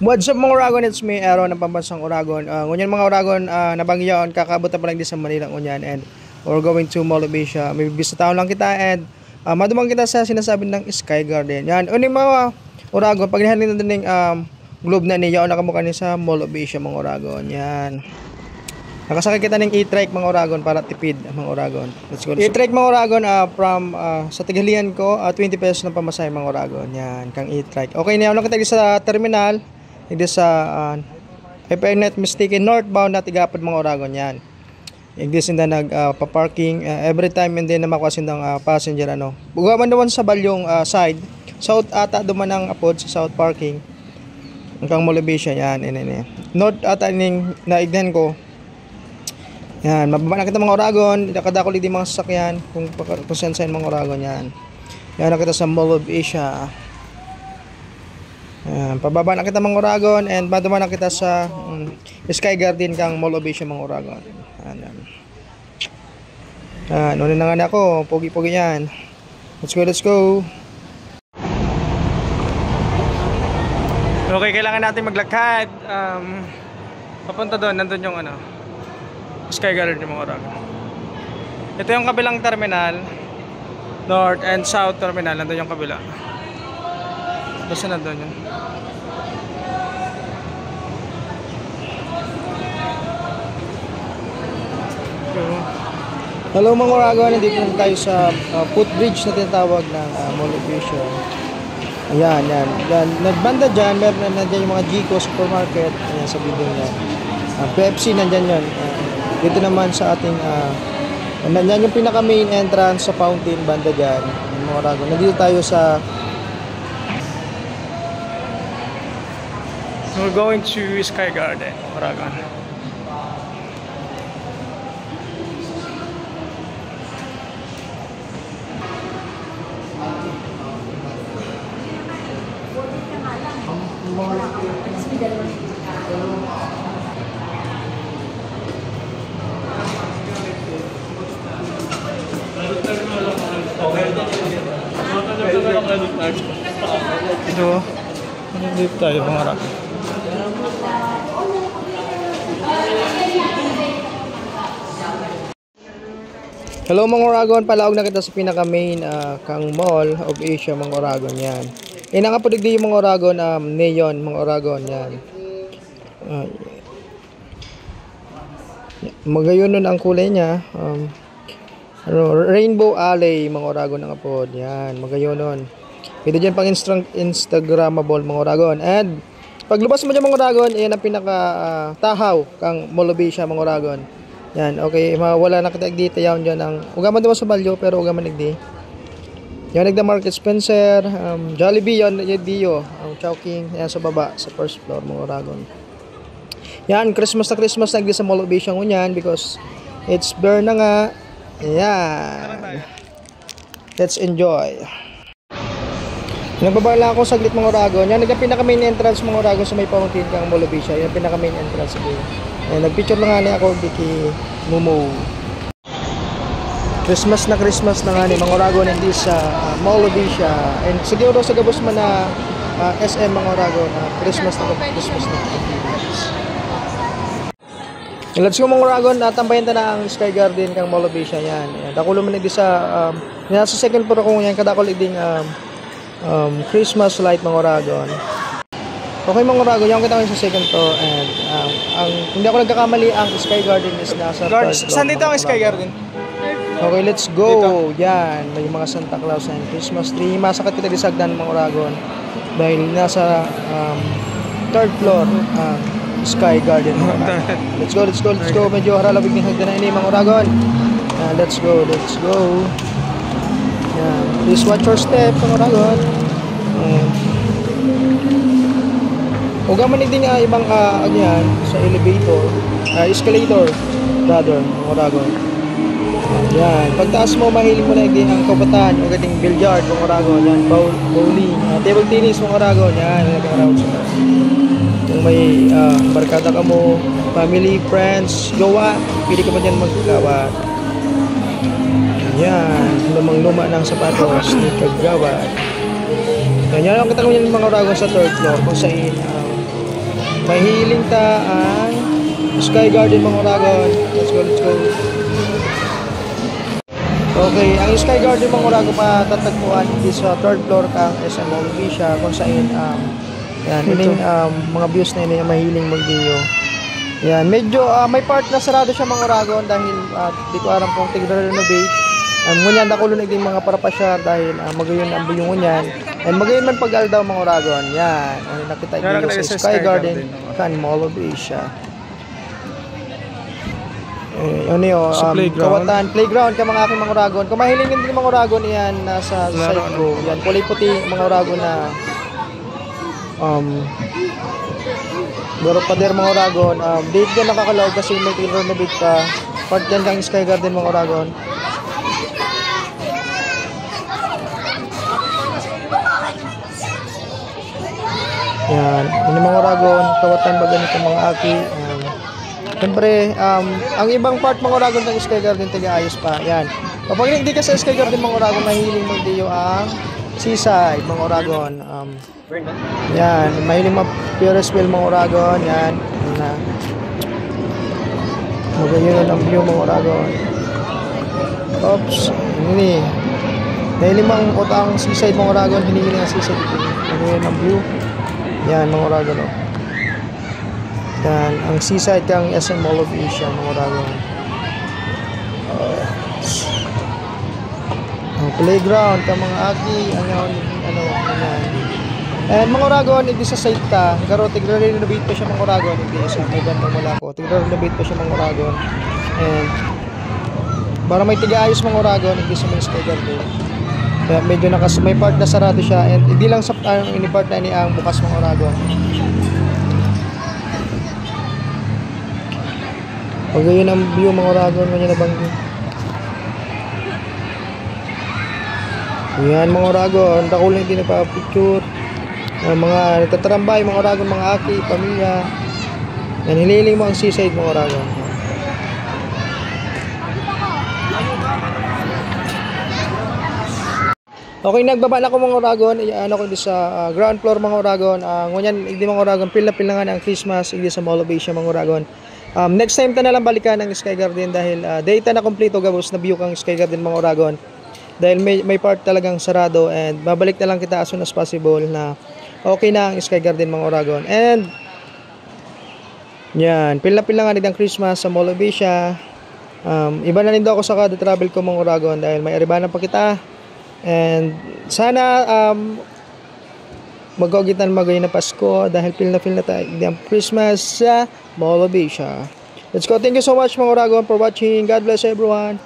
What's up mga Oragon? It's me, Aaron ng Pambansang Oragon. Ngunyan mga Oragon, nabangyaon, kakabot na pa lang di sa Manila ngunyan, and we're going to Mall of Asia. May bisitaon lang kita, and madumang kita sa sinasabi ng Sky Garden. Yan, uning mga Oragon, pag nihalin na din globe na niya o nakamukha niya sa Mall of Asia mga Oragon. Yan. Nakasakay kita ng e-trike mga Oragon para tipid mga Oragon. Let's go. E-trike mga Oragon from sa Tigalian ko, 20 pesos ng pamasahe mga Oragon. Yan, kang e-trike. Okay, niya lang kita sa terminal. Hindi sa if I'm not mistaken, northbound na Tigapod mga Oragon. Yan. Hindi sinda nag-parking every time, hindi na makuha sindang passenger ano. Bugaman naman sa Balyong side. South ata duman ang apod sa South parking. Hanggang Mall of Asia. Yan. North ata ning naignan ko. Yan, mababa na kita mga Oragon. Nakadakol di mga sasakyan kung saan mga Oragon. Yan. Yan na kita sa Mall of Asia. Yan, pababa na kita mga Oragon, and baduma na kita sa Sky Garden kang Mall of Asia mga Oragon. Yan, unin na nga ako, pogi-pogi yan. Let's go. Okay, kailangan natin maglakad. Papunta doon, nandun yung Sky Garden yung mga Oragon. Ito yung kabilang terminal, North and South terminal, nandun yung kabila. Basta nandun yun. Hello mga Oragon, nandito na tayo sa footbridge na tinatawag ng Mall of Asia. Ayan. Nagbanda dyan, meron na dyan yung mga Gico supermarket. Ayan sa video niya. Pepsi nandyan yun. Dito naman sa ating nandyan yung pinaka main entrance sa fountain, banda dyan mga Oragon. Nandito tayo sa we're going to Sky Garden, Oragon. Ito, nandito tayo mga Oragon. Hello mga Oragon, palaog na kita sa pinaka main kang Mall of Asia mga Oragon. Yan. Nakapulig din yung mga Oragon, neon mga Oragon. Yan. Magayon nun ang kulay niya. Rainbow Alley mga Oragon ang apod. Yan, magayon nun. Pwede dyan pang Instagramable mga Oragon. And paglabas mo dyan mga Oragon, yan ang pinaka tahaw kang Mall of Asia mga Oragon. Yan, okay, wala na kita dito yan dyan ang ugaman diba sa Balyo, pero ugaman nagdi yan nagda Market Spencer, Jollibee yan diyo, ang Chowking yan sa baba, sa first floor mga Oragon. Yan, Christmas nagdi sa Mall of Asia ngunyan because it's bare na nga. Yan, let's enjoy. Nagbaba lang ako saglit mga Oragon. Yan, pinaka main entrance mga Oragon sa may fountain kang Mall of Asia. Yan, pinaka main entrance sige. Nagpicture lang nga ako dito Momo. Christmas na nga ni mga Oragon hindi sa Mall of Asia. And siguro sa gabos man na SM mga Oragon Christmas na. Let's go mga Oragon, tambayan ta na ang Sky Garden kang Mall of Asia. Yan. Dakulo man di sa nasa second floor ko yan kadakol ding Christmas light mga Oragon. Okay mga Oragon, yung kita ko sa second floor, and ang hindi ako nagkakamali, ang Sky Garden is nasa third floor. Saan dito ang Sky Garden? Okay, let's go. Dito. Yan, may mga Santa Claus and Christmas tree. Masakat kita di sagdan mga Oragon dahil nasa third floor Sky Garden. Let's go. Medyo haralabig ng hagdan na ini mga Oragon. Let's go. Yan, please watch your step mga Oragon. Ugaman din ibang agyan sa escalator rather mga Oragon. Yan, pagtaas mo mahiling mo na ang kabatan o gating billiard mga Oragon. Yan, bowling, table tennis mga Oragon. Yan, nag-around sa kung may barkada ka mo, family, friends, gawa, pili ka pa dyan maggawa. Yan, lumang-luma ng sapatos ni kaggawa. Yan ang kita ko yung mga Oragon sa third floor kung saan May hiling ta ang Sky Garden mga Uragon. Let's go, let's go. Okay, ang Sky Garden mga Uragon matatagpuan dito sa 3rd floor kang SM Mall Bisha kung saan yan, ining mga views na yun mahiling mag-video. Yan, medyo may part na sarado siya mga Uragon dahil di ko aram kung tigre-renovate. Ngunyan nakulo na din mga parapasyar dahil magayon ang buyong ngunyan. And magayon man pag-al daw mga Uragon. Yan, nakita dito sa Sky Garden kan Mall of Asia. Yun yun, kawatan, playground ka mga aking mga Uragon. Kung mahilingin din mga Uragon yan, nasa side ko. Yan, kulay puti mga Uragon na Garo pader mga Uragon. Date ka nakakalaw kasi may renovate ka. Part yan kang Sky Garden mga Uragon. Yan, ini mga Uragon, kawatan ba ganito mga aki. Siyempre, ang ibang part mga Uragon ng Sky Garden taga-ayos pa. Yan. Kapag hindi ka sa Sky Garden mga Uragon, mahiling mo diyo ang seaside mga Uragon. Yan, mahiling ma-purest well mga Uragon. Yan. Magayon ang view mga Uragon. Oops. Ini. Mahiling mang utang seaside mga Uragon. Hinihiling ang seaside. Magayon ang view. Yan mga Uragon. Yan, ang seaside kang SM Mall of Asia mga Uragon. Ang playground kang mga aki, yan. And mga Uragon, hindi sa site ta, garo tigre-renovate pa siya mga Uragon, hindi sa iban ng wala ko. Tigre-renovate pa siya mga Uragon. And para may tiga-ayos mga Uragon, hindi sa mga Sky Garden. Kaya medyo may part na sarado siya and hindi lang sa ini part na ni ang bukas mga Uragon. Pag yun ang view mga Uragon, ganyan na banggi. Yan mga Uragon, takulang hindi nagpa-picture. Mga nagtatarambay mga Uragon, mga aki, pamilya. Yan, hililing mo ang seaside mga Uragon. Okay, nagbaba na ako mga Uragon. Ano ko dito sa ground floor mga Uragon. Ngunyan, hindi mga Uragon, pila na nga ang Christmas, hindi sa Mall of Asia mga Uragon. Next time ta na lang balikan ng Sky Garden dahil data na kompleto gabos na view kang Sky Garden mga Uragon. Dahil may part talagang sarado and babalik na lang kita as soon as possible na okay na ang Sky Garden mga Uragon. And yan, pila nga nitang Christmas sa Mall of Asia. Iba na rin daw ako sa kada travel ko mga Uragon dahil may aribanan pa kita. And sana magagitan magayon na Pasko dahil feel na tayo ang Christmas sa Mall of Asia. Let's go. Thank you so much mga Uragon for watching. God bless everyone.